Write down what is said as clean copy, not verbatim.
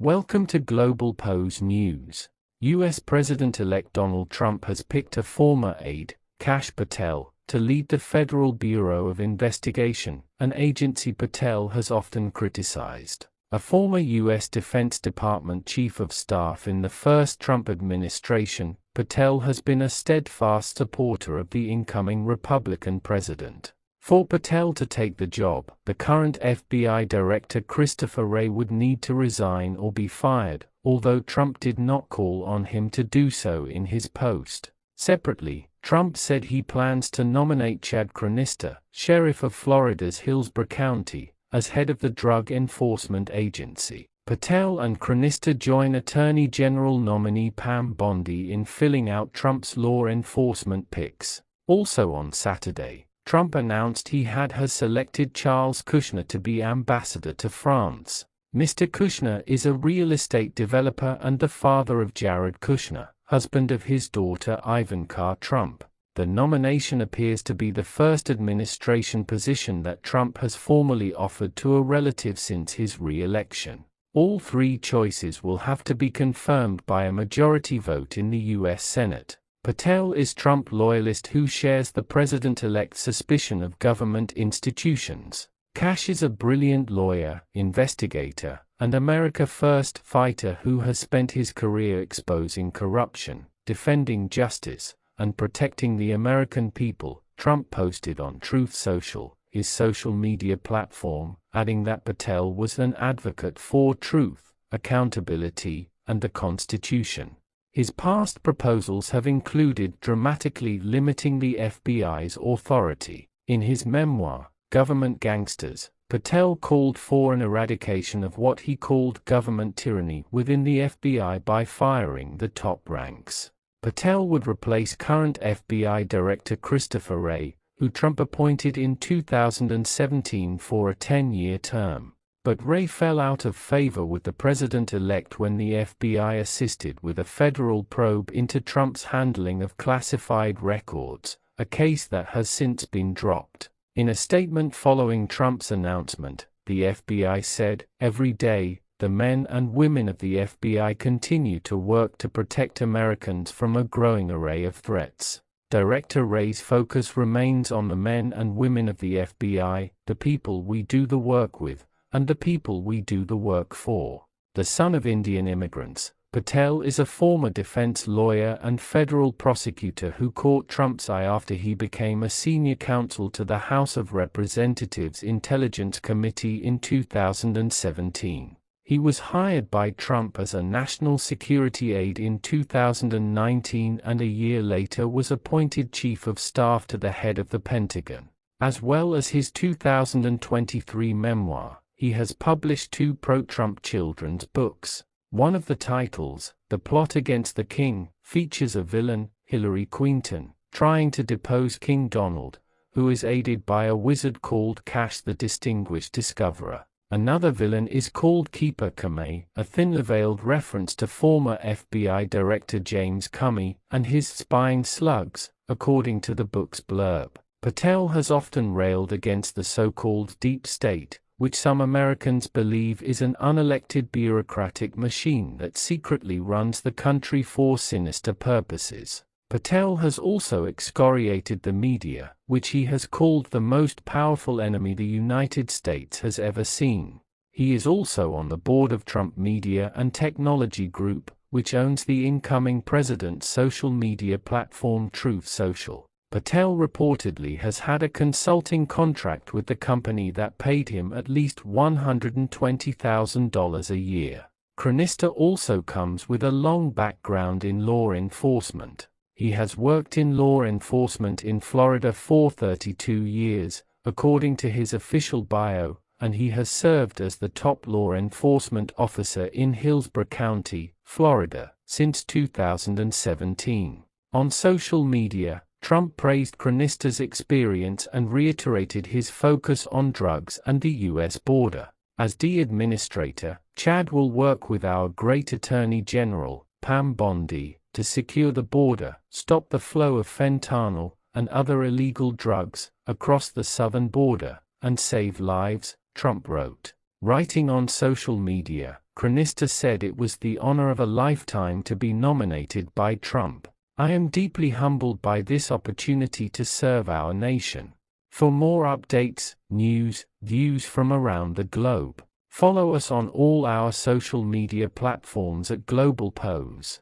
Welcome to Globalpose News. U.S. President-elect Donald Trump has picked a former aide, Kash Patel, to lead the Federal Bureau of Investigation, an agency Patel has often criticized. A former U.S. Defense Department Chief of Staff in the first Trump administration, Patel has been a steadfast supporter of the incoming Republican president. For Patel to take the job, the current FBI Director Christopher Wray would need to resign or be fired, although Trump did not call on him to do so in his post. Separately, Trump said he plans to nominate Chad Chronister, sheriff of Florida's Hillsborough County, as head of the Drug Enforcement Agency. Patel and Chronister join Attorney General nominee Pam Bondi in filling out Trump's law enforcement picks. Also on Saturday, Trump announced he had selected Charles Kushner to be ambassador to France. Mr. Kushner is a real estate developer and the father of Jared Kushner, husband of his daughter Ivanka Trump. The nomination appears to be the first administration position that Trump has formally offered to a relative since his re-election. All three choices will have to be confirmed by a majority vote in the U.S. Senate. Patel is Trump loyalist who shares the president-elect's suspicion of government institutions. Kash is a brilliant lawyer, investigator, and America First fighter who has spent his career exposing corruption, defending justice, and protecting the American people, Trump posted on Truth Social, his social media platform, adding that Patel was an advocate for truth, accountability, and the Constitution. His past proposals have included dramatically limiting the FBI's authority. In his memoir, Government Gangsters, Patel called for an eradication of what he called government tyranny within the FBI by firing the top ranks. Patel would replace current FBI Director Christopher Wray, who Trump appointed in 2017 for a 10-year term. But Wray fell out of favor with the president-elect when the FBI assisted with a federal probe into Trump's handling of classified records, a case that has since been dropped. In a statement following Trump's announcement, the FBI said, "Every day, the men and women of the FBI continue to work to protect Americans from a growing array of threats." Director Wray's focus remains on the men and women of the FBI, the people we do the work with, and the people we do the work for. The son of Indian immigrants, Patel is a former defense lawyer and federal prosecutor who caught Trump's eye after he became a senior counsel to the House of Representatives Intelligence Committee in 2017. He was hired by Trump as a national security aide in 2019 and a year later was appointed chief of staff to the head of the Pentagon. As well as his 2023 memoir, he has published two pro-Trump children's books. One of the titles, The Plot Against the King, features a villain, Hillary Clinton, trying to depose King Donald, who is aided by a wizard called Kash the Distinguished Discoverer. Another villain is called Keeper Comey, a thinly veiled reference to former FBI Director James Comey and his spying slugs, according to the book's blurb. Patel has often railed against the so-called deep state, which some Americans believe is an unelected bureaucratic machine that secretly runs the country for sinister purposes. Patel has also excoriated the media, which he has called the most powerful enemy the United States has ever seen. He is also on the board of Trump Media and Technology Group, which owns the incoming president's social media platform Truth Social. Patel reportedly has had a consulting contract with the company that paid him at least $120,000 a year. Chronister also comes with a long background in law enforcement. He has worked in law enforcement in Florida for 32 years, according to his official bio, and he has served as the top law enforcement officer in Hillsborough County, Florida, since 2017. On social media, Trump praised Chronister's experience and reiterated his focus on drugs and the U.S. border. As D administrator, Chad will work with our great Attorney General, Pam Bondi, to secure the border, stop the flow of fentanyl and other illegal drugs across the southern border, and save lives, Trump wrote. Writing on social media, Cronista said it was the honor of a lifetime to be nominated by Trump. I am deeply humbled by this opportunity to serve our nation. For more updates, news, views from around the globe, follow us on all our social media platforms at Globalpose.